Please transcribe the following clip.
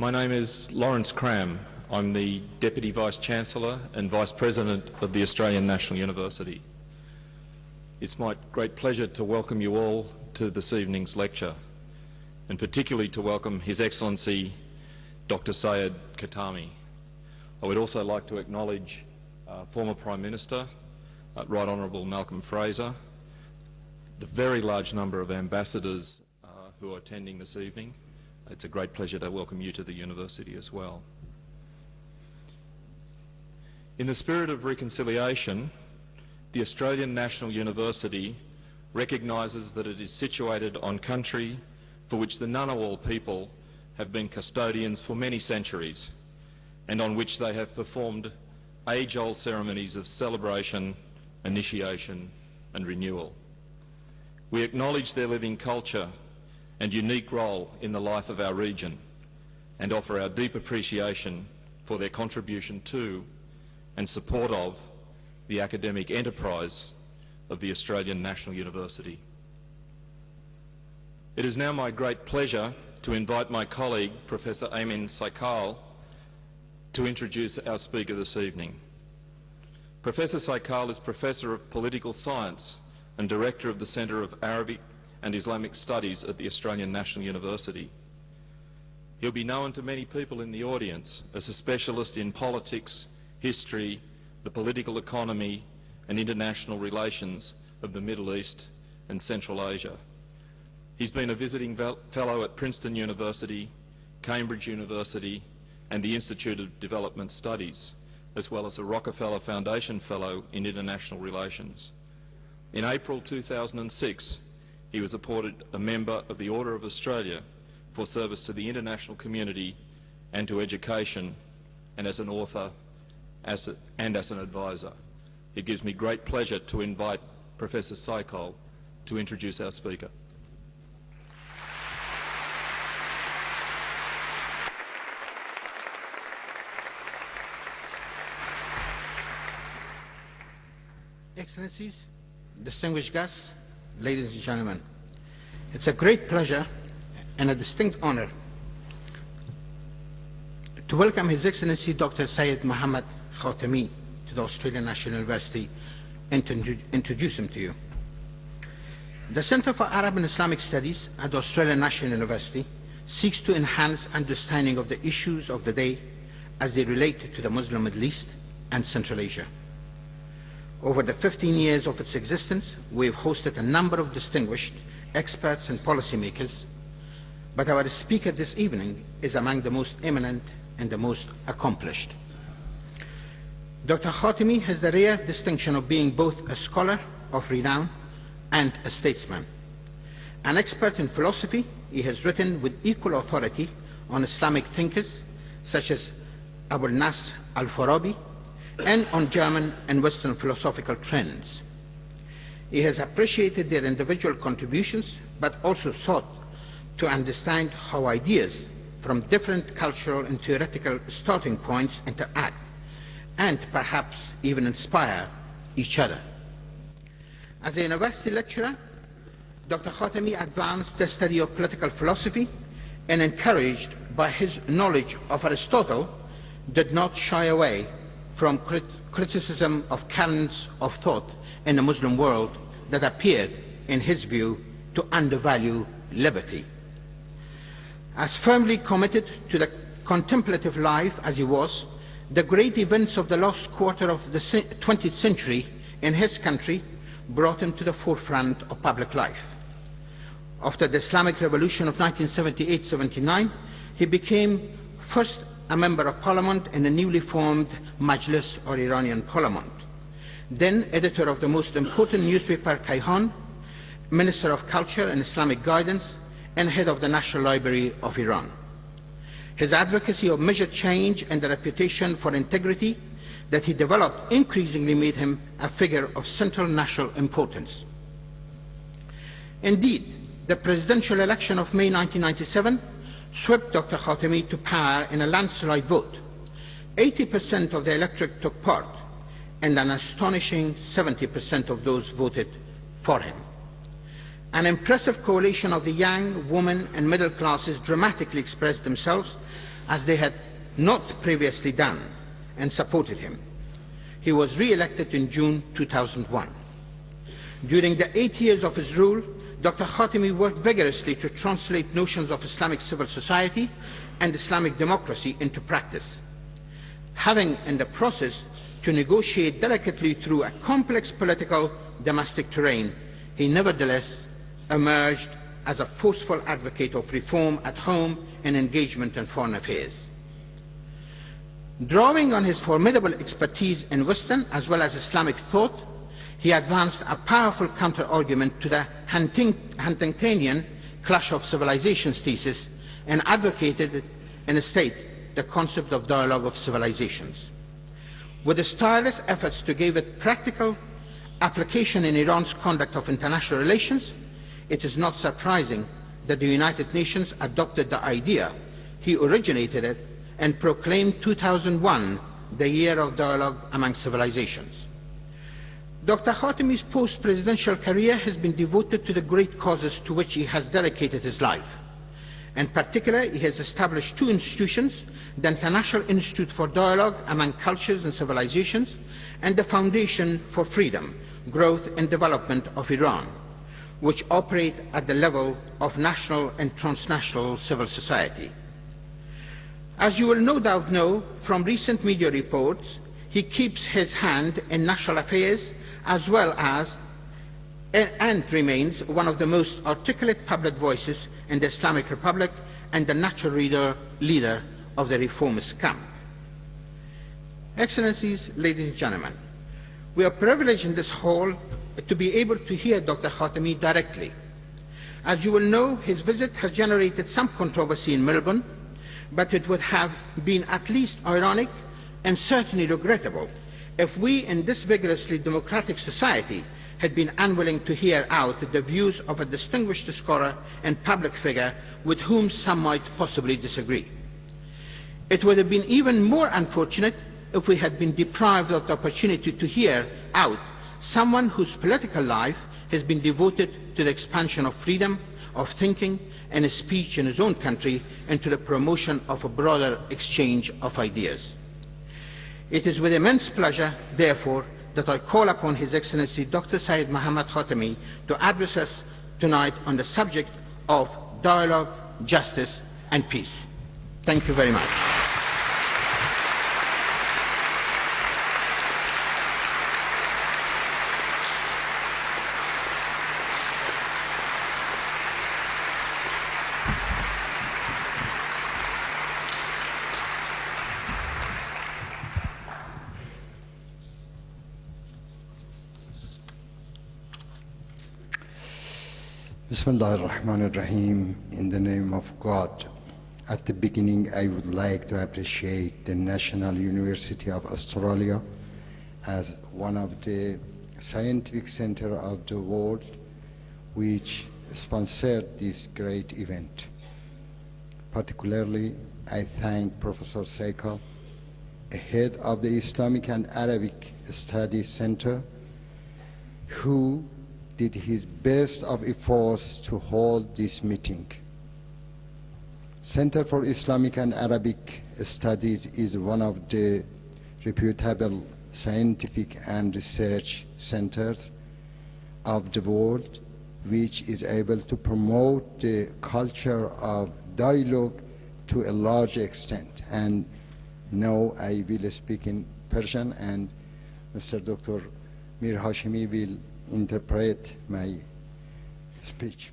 My name is Lawrence Cram. I'm the Deputy Vice-Chancellor and Vice President of the Australian National University. It's my great pleasure to welcome you all to this evening's lecture, and particularly to welcome His Excellency Dr. Seyed Khatami. I would also like to acknowledge former Prime Minister, Right Honourable Malcolm Fraser, the very large number of ambassadors who are attending this evening. It's a great pleasure to welcome you to the university as well. In the spirit of reconciliation, the Australian National University recognises that it is situated on country for which the Ngunnawal people have been custodians for many centuries, and on which they have performed age-old ceremonies of celebration, initiation and renewal. We acknowledge their living culture and unique role in the life of our region, and offer our deep appreciation for their contribution to and support of the academic enterprise of the Australian National University. It is now my great pleasure to invite my colleague, Professor Amin Saikal, to introduce our speaker this evening. Professor Saikal is Professor of Political Science and Director of the Centre of Arabic and Islamic Studies at the Australian National University. He'll be known to many people in the audience as a specialist in politics, history, the political economy and international relations of the Middle East and Central Asia. He's been a visiting fellow at Princeton University, Cambridge University and the Institute of Development Studies, as well as a Rockefeller Foundation Fellow in International Relations. In April 2006, he was appointed a member of the Order of Australia for service to the international community and to education, and as an author and as an advisor. It gives me great pleasure to invite Professor Saikal to introduce our speaker. Excellencies, distinguished guests, ladies and gentlemen, it's a great pleasure and a distinct honor to welcome His Excellency Dr. Seyed Mohammad Khatami to the Australian National University and to introduce him to you. The Centre for Arab and Islamic Studies at the Australian National University seeks to enhance understanding of the issues of the day as they relate to the Muslim Middle East and Central Asia. Over the 15 years of its existence, we have hosted a number of distinguished experts and policymakers, but our speaker this evening is among the most eminent and the most accomplished. Dr. Khatami has the rare distinction of being both a scholar of renown and a statesman. An expert in philosophy, he has written with equal authority on Islamic thinkers such as Abu Nasr al-Farabi, and on German and Western philosophical trends. He has appreciated their individual contributions, but also sought to understand how ideas from different cultural and theoretical starting points interact and perhaps even inspire each other. As a university lecturer, Dr. Khatami advanced the study of political philosophy and, encouraged by his knowledge of Aristotle, did not shy away from criticism of currents of thought in the Muslim world that appeared, in his view, to undervalue liberty. As firmly committed to the contemplative life as he was, the great events of the last quarter of the 20th century in his country brought him to the forefront of public life. After the Islamic Revolution of 1978-79, he became first a member of parliament in the newly formed Majlis, or Iranian parliament, then editor of the most important newspaper Kayhan, Minister of Culture and Islamic Guidance, and head of the National Library of Iran. His advocacy of measured change and the reputation for integrity that he developed increasingly made him a figure of central national importance. Indeed, the presidential election of May 1997 swept Dr. Khatami to power in a landslide vote. 80% of the electorate took part, and an astonishing 70% of those voted for him. An impressive coalition of the young, women and middle classes dramatically expressed themselves as they had not previously done, and supported him. He was re-elected in June 2001. During the 8 years of his rule, Dr. Khatami worked vigorously to translate notions of Islamic civil society and Islamic democracy into practice, having in the process to negotiate delicately through a complex political domestic terrain. He nevertheless emerged as a forceful advocate of reform at home and engagement in foreign affairs. Drawing on his formidable expertise in Western as well as Islamic thought, he advanced a powerful counter-argument to the Huntingtonian clash of civilizations thesis and advocated instead the concept of dialogue of civilizations. With his tireless efforts to give it practical application in Iran's conduct of international relations, it is not surprising that the United Nations adopted the idea. He originated it and proclaimed 2001 the year of dialogue among civilizations. Dr. Khatami's post-presidential career has been devoted to the great causes to which he has dedicated his life. In particular, he has established two institutions, the International Institute for Dialogue Among Cultures and Civilizations and the Foundation for Freedom, Growth and Development of Iran, which operate at the level of national and transnational civil society. As you will no doubt know from recent media reports, he keeps his hand in national affairs as well as and remains one of the most articulate public voices in the Islamic Republic and the natural leader of the reformist camp. Excellencies, ladies and gentlemen, we are privileged in this hall to be able to hear Dr. Khatami directly. As you will know, his visit has generated some controversy in Melbourne, but it would have been at least ironic and certainly regrettable if we in this vigorously democratic society had been unwilling to hear out the views of a distinguished scholar and public figure with whom some might possibly disagree. It would have been even more unfortunate if we had been deprived of the opportunity to hear out someone whose political life has been devoted to the expansion of freedom of thinking and speech in his own country and to the promotion of a broader exchange of ideas. It is with immense pleasure, therefore, that I call upon His Excellency Dr. Seyed Mohammad Khatami to address us tonight on the subject of dialogue, justice, and peace. Thank you very much. Bismillah ar-Rahman ar-Rahim, in the name of God. At the beginning, I would like to appreciate the National University of Australia as one of the scientific centers of the world which sponsored this great event. Particularly, I thank Professor Saikal, head of the Islamic and Arabic Studies Center, who did his best of efforts to hold this meeting. Center for Islamic and Arabic Studies is one of the reputable scientific and research centers of the world, which is able to promote the culture of dialogue to a large extent. And now I will speak in Persian, and Mr. Dr. Mir Hashemi will interpret my speech.